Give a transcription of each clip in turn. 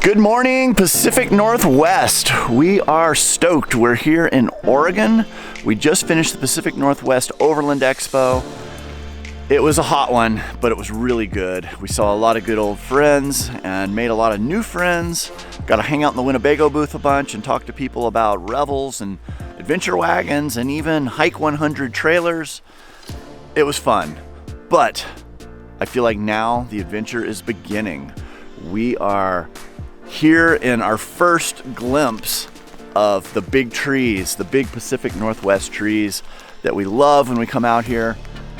Good morning, Pacific Northwest. We are stoked. We're here in Oregon. We just finished the Pacific Northwest Overland Expo. It was a hot one, but it was really good. We saw a lot of good old friends and made a lot of new friends. Got to hang out in the Winnebago booth a bunch and talk to people about revels and adventure wagons and even Hike 100 trailers. It was fun, but I feel like now the adventure is beginning. We are here in our first glimpse of the big trees, the big Pacific Northwest trees that we love when we come out here.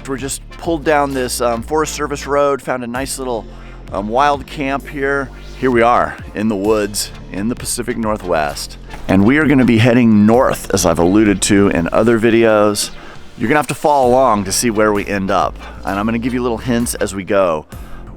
We're just pulled down this Forest Service road, found a nice little wild camp here. Here we are in the woods in the Pacific Northwest. And we are gonna be heading north, as I've alluded to in other videos. You're gonna have to follow along to see where we end up. And I'm gonna give you little hints as we go.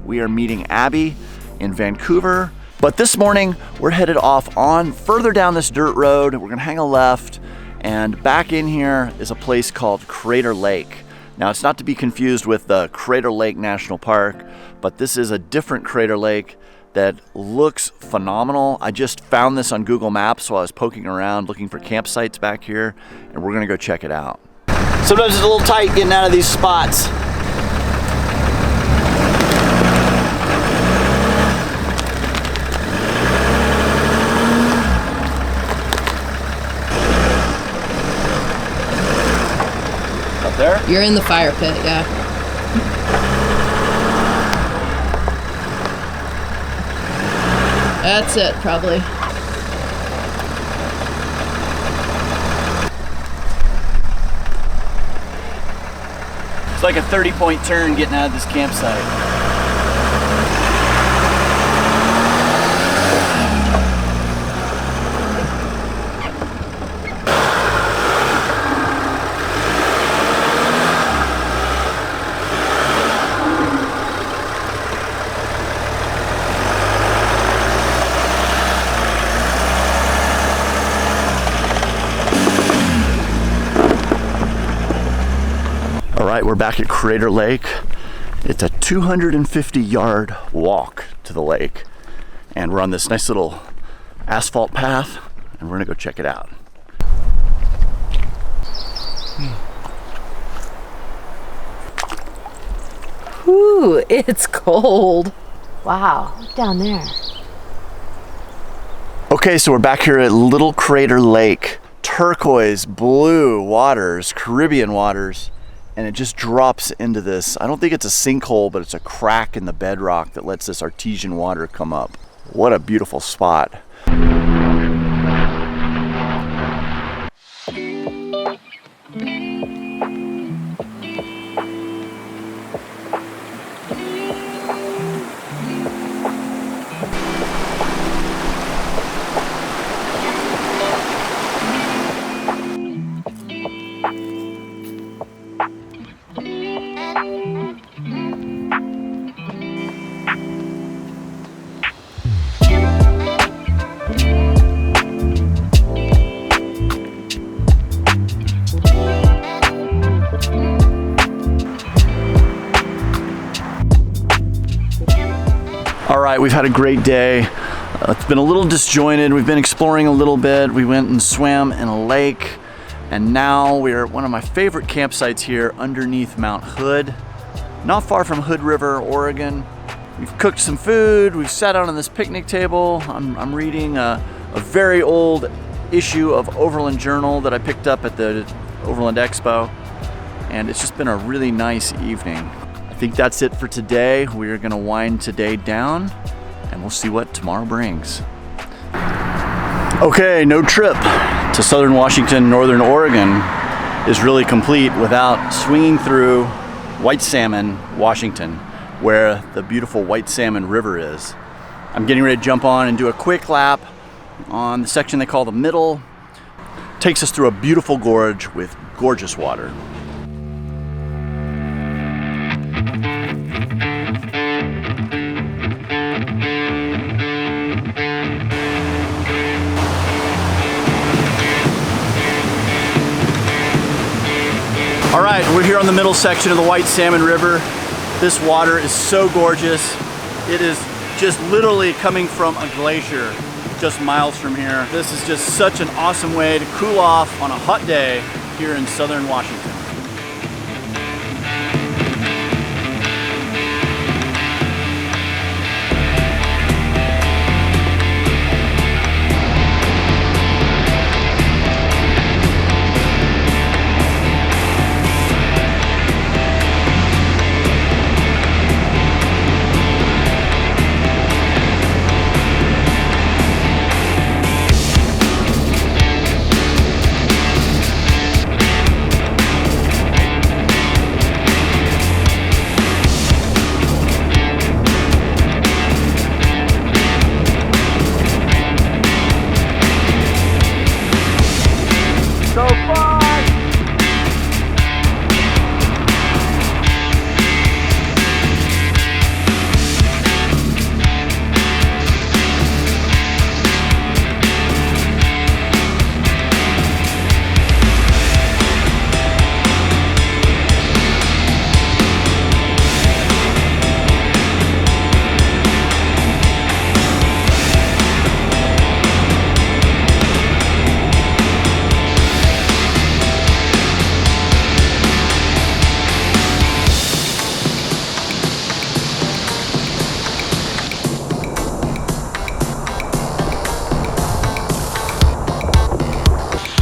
We are meeting Abby in Vancouver. But this morning, we're headed off on further down this dirt road. We're gonna hang a left, and back in here is a place called Crater Lake. Now, it's not to be confused with the Crater Lake National Park, but this is a different Crater Lake that looks phenomenal. I just found this on Google Maps while I was poking around looking for campsites back here, and we're gonna go check it out. Sometimes it's a little tight getting out of these spots. There? You're in the fire pit, yeah. That's it, probably. It's like a 30-point turn getting out of this campsite. All right, we're back at Crater Lake. It's a 250-yard walk to the lake. And we're on this nice little asphalt path, and we're gonna go check it out. Ooh, it's cold. Wow, look down there. Okay, so we're back here at Little Crater Lake. Turquoise blue waters, Caribbean waters. And it just drops into this, I don't think it's a sinkhole, but it's a crack in the bedrock that lets this artesian water come up. What a beautiful spot. All right, we've had a great day. It's been a little disjointed. We've been exploring a little bit. We went and swam in a lake, and now we're at one of my favorite campsites here underneath Mount Hood, not far from Hood River, Oregon. We've cooked some food. We've sat out on this picnic table. I'm reading a very old issue of Overland Journal that I picked up at the Overland Expo, and it's just been a really nice evening. I think that's it for today. We're gonna wind today down and we'll see what tomorrow brings. Okay, no trip to Southern Washington, Northern Oregon is really complete without swinging through White Salmon, Washington, where the beautiful White Salmon River is. I'm getting ready to jump on and do a quick lap on the section they call the middle. Takes us through a beautiful gorge with gorgeous water. All right, we're here on the middle section of the White Salmon River. This water is so gorgeous. It is just literally coming from a glacier just miles from here. This is just such an awesome way to cool off on a hot day here in southern Washington.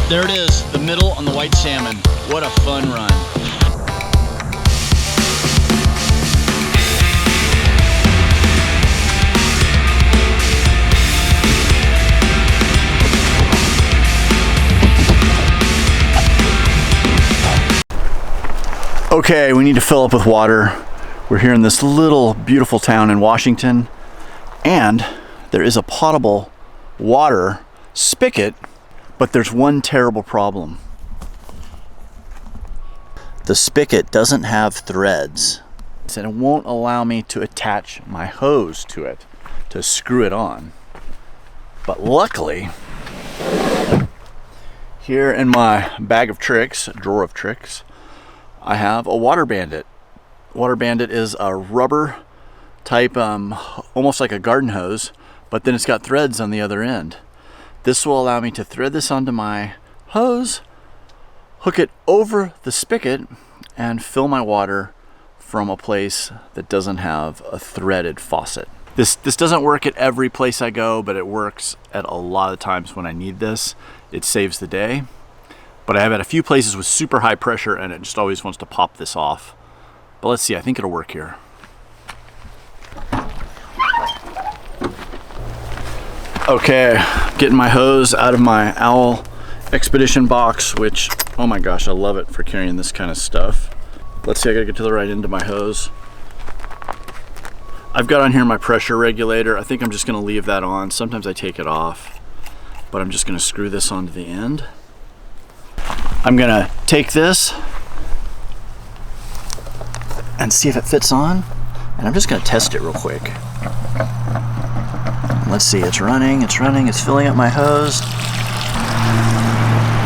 There it is, the middle on the White Salmon. What a fun run. Okay, we need to fill up with water. We're here in this little beautiful town in Washington, and there is a potable water spigot, but there's one terrible problem. The spigot doesn't have threads, and it won't allow me to attach my hose to it to screw it on. But luckily, here in my bag of tricks, drawer of tricks, I have a water bandit. Water bandit is a rubber type, almost like a garden hose, but then it's got threads on the other end. This will allow me to thread this onto my hose, hook it over the spigot, and fill my water from a place that doesn't have a threaded faucet. This doesn't work at every place I go, but it works at a lot of times when I need this. It saves the day. But I have at a few places with super high pressure, and it just always wants to pop this off. But let's see, I think it'll work here. Okay, getting my hose out of my Owl Expedition box, which, oh my gosh, I love it for carrying this kind of stuff. Let's see, I gotta get to the right end of my hose. I've got on here my pressure regulator. I think I'm just gonna leave that on. Sometimes I take it off, but I'm just gonna screw this onto the end. I'm gonna take this and see if it fits on, and I'm just gonna test it real quick. Let's see, it's running, it's filling up my hose.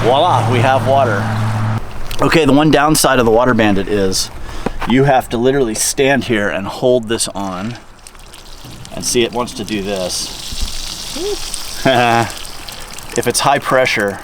Voila, we have water. Okay, the one downside of the Water Bandit is you have to literally stand here and hold this on. And see, it wants to do this. If it's high pressure,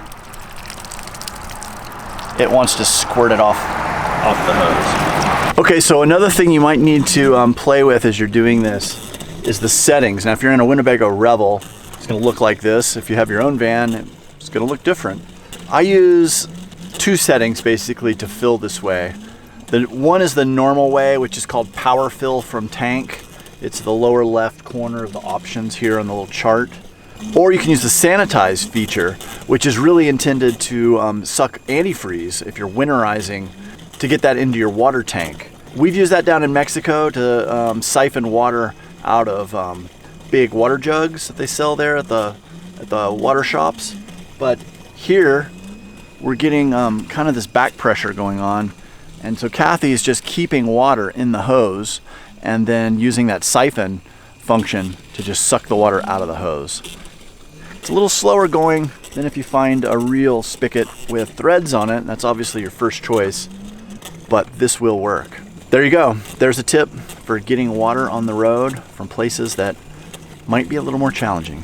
it wants to squirt it off the hose. Okay, so another thing you might need to play with as you're doing this is the settings. Now, if you're in a Winnebago Revel, it's gonna look like this. If you have your own van, it's gonna look different. I use two settings basically to fill this way. One is the normal way, which is called Power Fill from Tank. It's the lower left corner of the options here on the little chart. Or you can use the Sanitize feature, which is really intended to suck antifreeze if you're winterizing, to get that into your water tank. We've used that down in Mexico to siphon water out of big water jugs that they sell there at the water shops. But here we're getting kind of this back pressure going on, and so Kathy is just keeping water in the hose and then using that siphon function to just suck the water out of the hose. It's a little slower going than if you find a real spigot with threads on it. That's obviously your first choice, but this will work. There you go. There's a tip for getting water on the road from places that might be a little more challenging.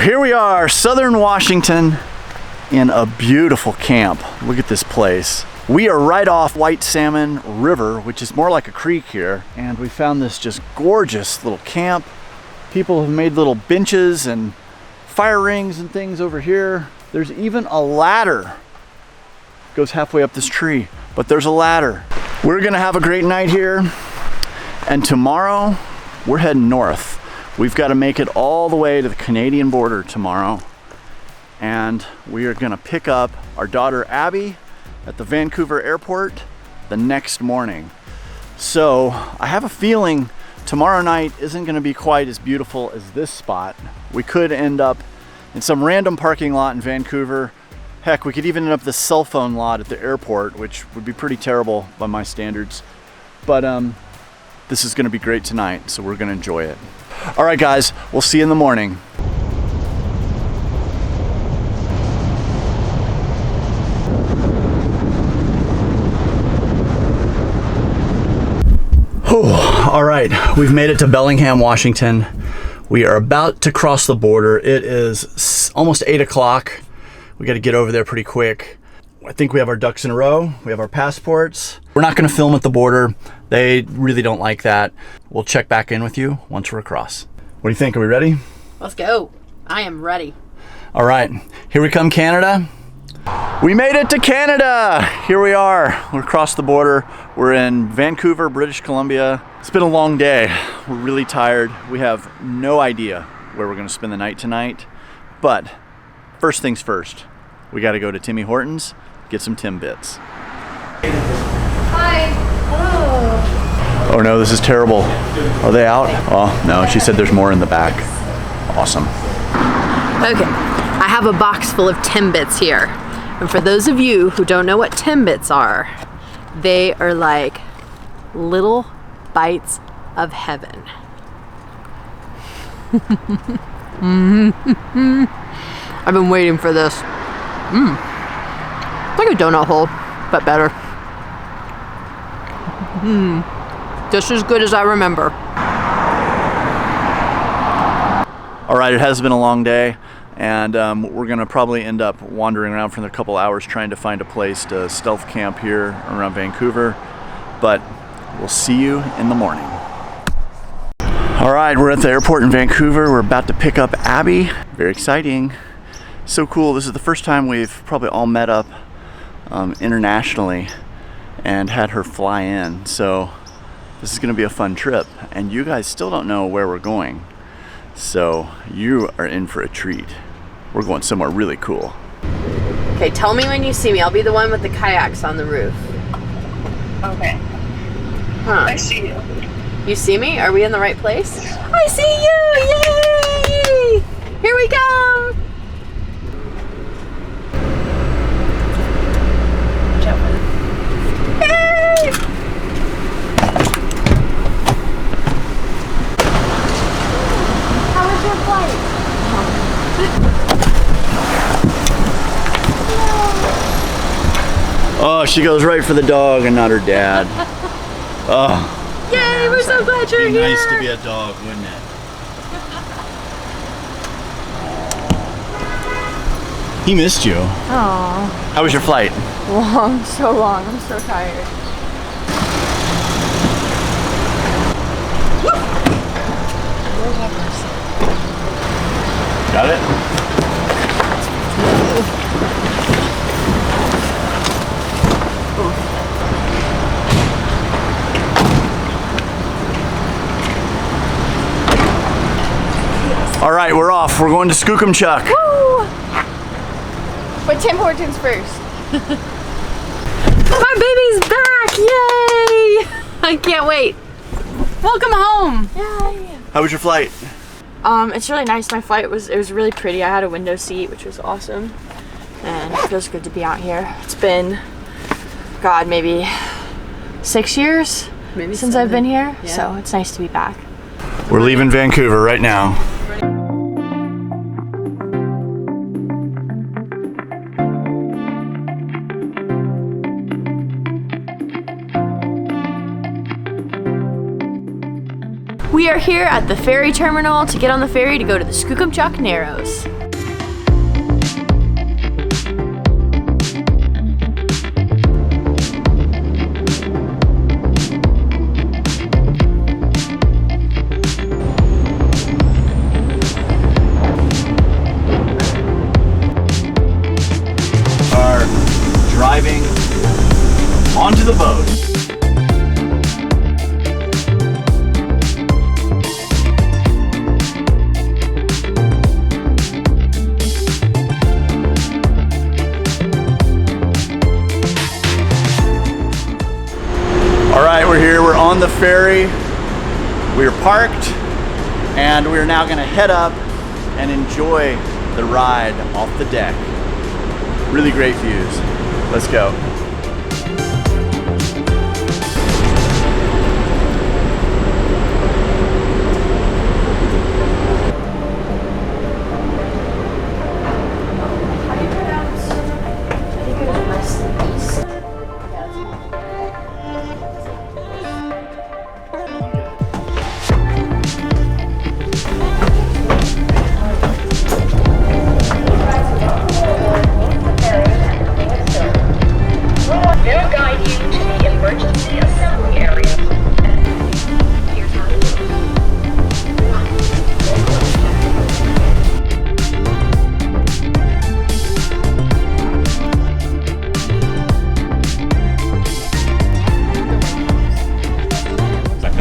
Here we are, southern Washington, in a beautiful camp. Look at this place. We are right off White Salmon River, which is more like a creek here, and we found this just gorgeous little camp. People have made little benches and fire rings and things over here. There's even a ladder. Goes halfway up this tree, but there's a ladder. We're gonna have a great night here, and tomorrow we're heading north. We've got to make it all the way to the Canadian border tomorrow, and we are gonna pick up our daughter Abby at the Vancouver airport the next morning. So I have a feeling tomorrow night isn't gonna be quite as beautiful as this spot. We could end up in some random parking lot in Vancouver. Heck, we could even end up the cell phone lot at the airport, which would be pretty terrible by my standards. But this is gonna be great tonight, so we're gonna enjoy it. All right, guys, we'll see you in the morning. All right, we've made it to Bellingham, Washington. We are about to cross the border. It is almost 8 o'clock. We got to get over there pretty quick. I think we have our ducks in a row. We have our passports. We're not going to film at the border. They really don't like that. We'll check back in with you once we're across. What do you think? Are we ready? Let's go. I am ready. All right, here we come, Canada. We made it to Canada. Here we are. We're across the border. We're in Vancouver, British Columbia. It's been a long day. We're really tired. We have no idea where we're going to spend the night tonight. But first things first, we got to go to Timmy Hortons, get some Timbits. Hi. Hello. Oh no, this is terrible. Are they out? Oh no, she said there's more in the back. Awesome. Okay, I have a box full of Timbits here. And for those of you who don't know what Timbits are, they are like little bites of heaven. I've been waiting for this. It's like a donut hole, but better. Just as good as I remember. All right, it has been a long day, and we're gonna probably end up wandering around for a couple hours trying to find a place to stealth camp here around Vancouver, but we'll see you in the morning. All right, we're at the airport in Vancouver. We're about to pick up Abby. Very exciting. So cool. This is the first time we've probably all met up internationally and had her fly in. So this is gonna be a fun trip, and you guys still don't know where we're going. So you are in for a treat. We're going somewhere really cool. Okay, tell me when you see me. I'll be the one with the kayaks on the roof. Okay. Huh. I see you. You see me? Are we in the right place? I see you! Yay! Here we come! Hey! How was your flight? Oh, she goes right for the dog and not her dad. Oh. Yay, we're so glad you're It'd be here! nice to be a dog, wouldn't it? He missed you. Aww. How was your flight? Long, so long. I'm so tired. Got it? All right, we're off. We're going to Skookumchuck. Woo! But Tim Hortons first. My baby's back! Yay! I can't wait. Welcome home. Yay. How was your flight? It's really nice. My flight was really pretty. I had a window seat, which was awesome. And it feels good to be out here. It's been, God, maybe 6 years since I've been here. Yeah. So it's nice to be back. We're leaving Vancouver right now. We are here at the ferry terminal to get on the ferry to go to the Skookumchuck Narrows. Are driving onto the boat. All right, we're here, we're on the ferry. We're parked and we're now gonna head up and enjoy the ride off the deck. Really great views. Let's go. They'll guide you to the emergency assembly area.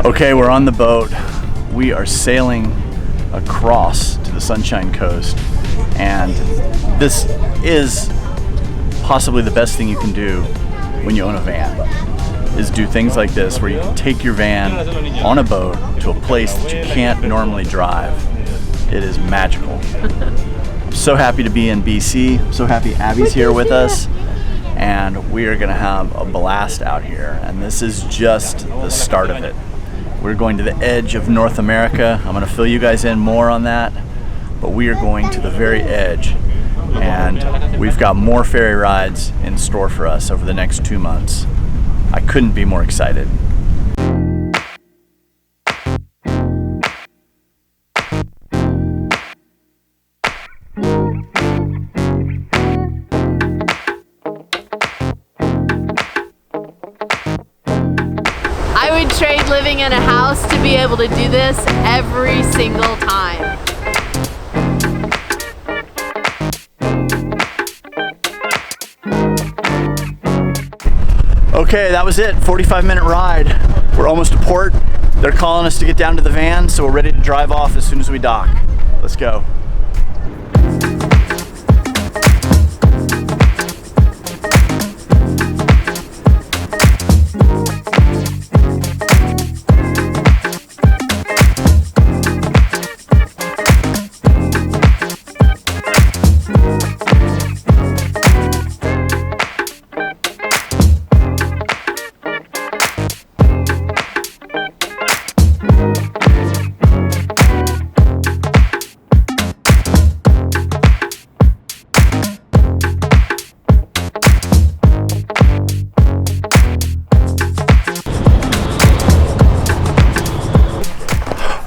Okay, we're on the boat. We are sailing across to the Sunshine Coast, and this is possibly the best thing you can do when you own a van, is do things like this where you can take your van on a boat to a place that you can't normally drive. It is magical. I'm so happy to be in BC. I'm so happy Abby's here with us, and we are gonna have a blast out here, and this is just the start of it. We're going to the edge of North America. I'm gonna fill you guys in more on that, but we are going to the very edge, and we've got more ferry rides in store for us over the next 2 months. I couldn't be more excited. I would trade living in a house to be able to do this every single time. Okay, that was it. 45-minute ride. We're almost to port. They're calling us to get down to the van, so we're ready to drive off as soon as we dock. Let's go.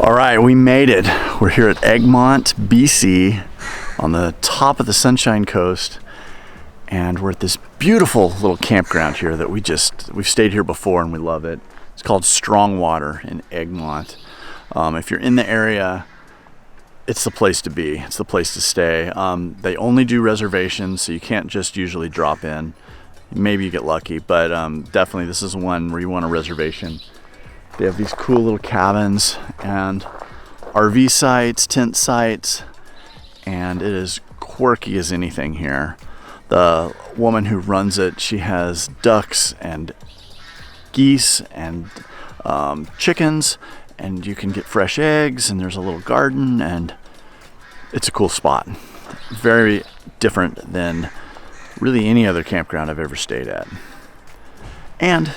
All right, we made it. We're here at Egmont, BC, on the top of the Sunshine Coast, and we're at this beautiful little campground here that we've stayed here before and we love it. It's called Strongwater in Egmont. If you're in the area, it's the place to be. It's the place to stay. They only do reservations, so you can't just usually drop in. Maybe you get lucky, but definitely this is one where you want a reservation. They have these cool little cabins and RV sites, tent sites, and it is quirky as anything here. The woman who runs it, she has ducks and geese and chickens, and you can get fresh eggs, and there's a little garden, and it's a cool spot. Very different than really any other campground I've ever stayed at. And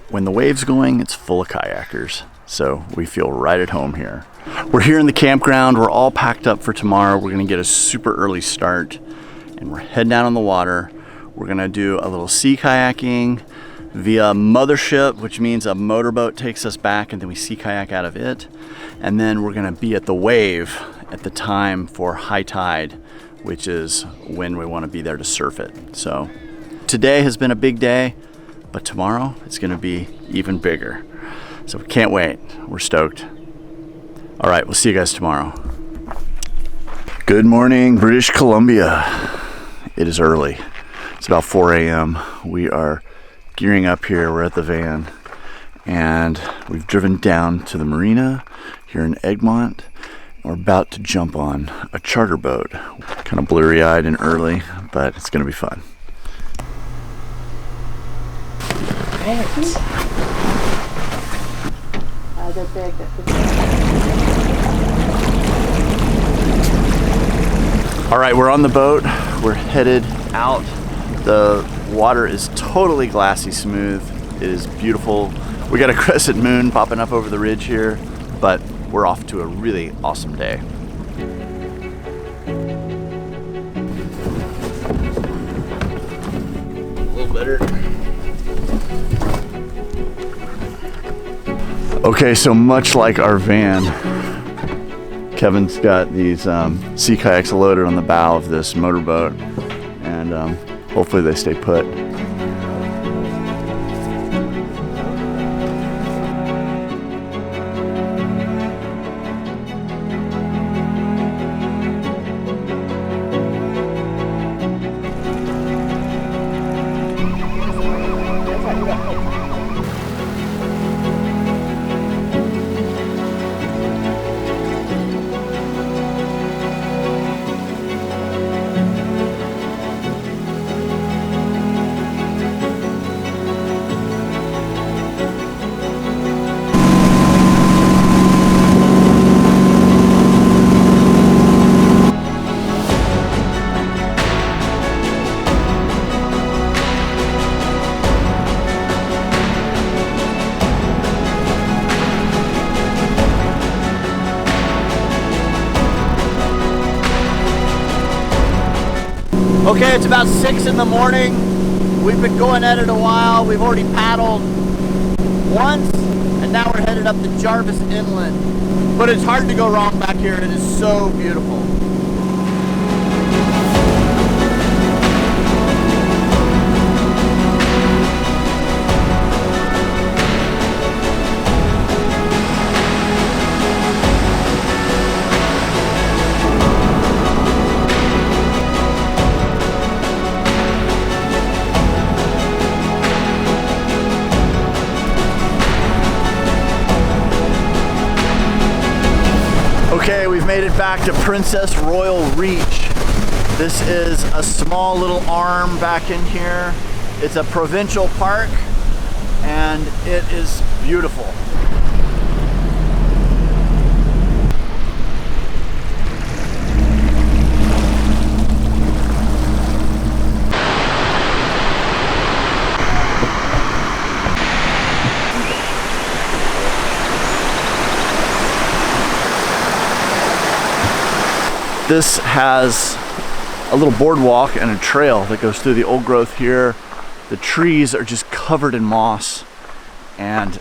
when the wave's going, it's full of kayakers, so we feel right at home here. We're here in the campground. We're all packed up for tomorrow. We're gonna get a super early start, and we're heading out on the water. We're gonna do a little sea kayaking via mothership, which means a motorboat takes us back and then we sea kayak out of it. And then we're gonna be at the wave at the time for high tide, which is when we wanna be there to surf it. So today has been a big day, but tomorrow it's gonna be even bigger. So we can't wait, we're stoked. All right, we'll see you guys tomorrow. Good morning, British Columbia. It is early. It's about 4 a.m. We are gearing up here. We're at the van, and we've driven down to the marina here in Egmont. We're about to jump on a charter boat. Kind of blurry-eyed and early, but it's gonna be fun. All right, we're on the boat. We're headed out. The water is totally glassy smooth. It is beautiful. We got a crescent moon popping up over the ridge here, but we're off to a really awesome day. A little better. Okay, so much like our van, Kevin's got these sea kayaks loaded on the bow of this motorboat, and hopefully they stay put. Okay, it's about 6 in the morning. We've been going at it a while. We've already paddled once, and now we're headed up the Jervis Inlet. But it's hard to go wrong back here. It is so beautiful. Okay, we've made it back to Princess Royal Reach. This is a small little arm back in here. It's a provincial park, and it is beautiful. This has a little boardwalk and a trail that goes through the old growth here. The trees are just covered in moss, and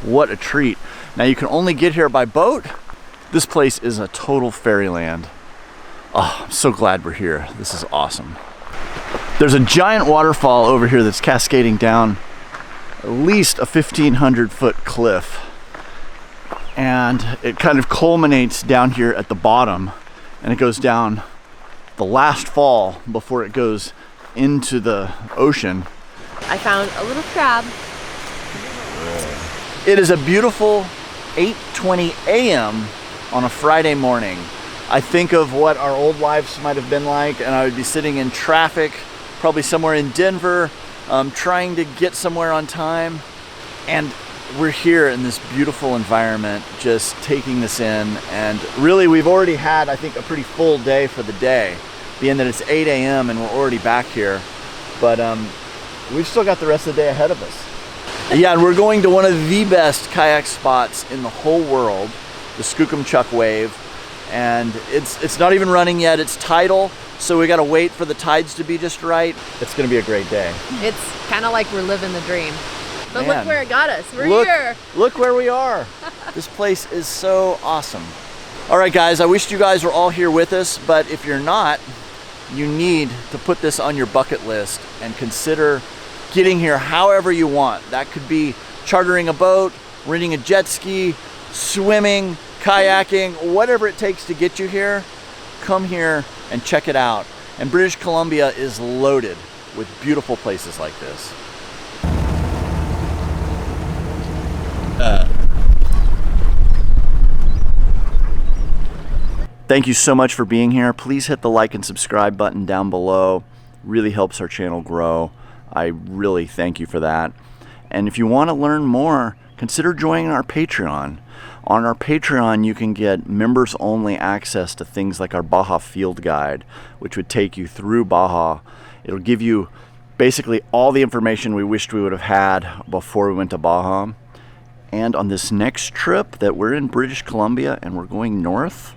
what a treat. Now you can only get here by boat. This place is a total fairyland. Oh, I'm so glad we're here. This is awesome. There's a giant waterfall over here that's cascading down at least a 1,500-foot cliff, and it kind of culminates down here at the bottom, and it goes down the last fall before it goes into the ocean. I found a little crab. It is a beautiful 8:20 a.m. on a Friday morning. I think of what our old lives might have been like, and I would be sitting in traffic probably somewhere in Denver, trying to get somewhere on time. And we're here in this beautiful environment, just taking this in. And really, we've already had, I think, a pretty full day for the day, being that it's 8 a.m. and we're already back here. But we've still got the rest of the day ahead of us. Yeah, and we're going to one of the best kayak spots in the whole world, the Skookumchuck Wave. And it's not even running yet, it's tidal, so we gotta wait for the tides to be just right. It's gonna be a great day. It's kind of like we're living the dream. But Man. look where it got us. We're here. Look where we are. This place is so awesome. All right, guys, I wish you guys were all here with us, but if you're not, you need to put this on your bucket list and consider getting here however you want. That could be chartering a boat, renting a jet ski, swimming, kayaking, whatever it takes to get you here. Come here and check it out. And British Columbia is loaded with beautiful places like this. Thank you so much for being here. Please hit the like and subscribe button down below. Really helps our channel grow. I really thank you for that. And if you want to learn more, consider joining our Patreon. On our Patreon, you can get members only access to things like our Baja Field Guide, which would take you through Baja. It'll give you basically all the information we wished we would have had before we went to Baja. And on this next trip that we're in British Columbia and we're going north,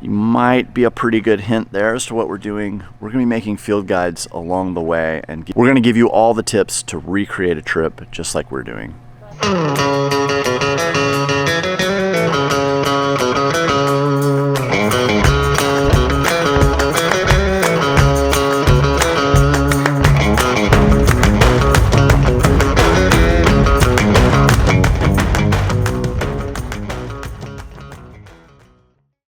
you might be a pretty good hint there as to what we're doing. We're going to be making field guides along the way, and we're going to give you all the tips to recreate a trip just like we're doing.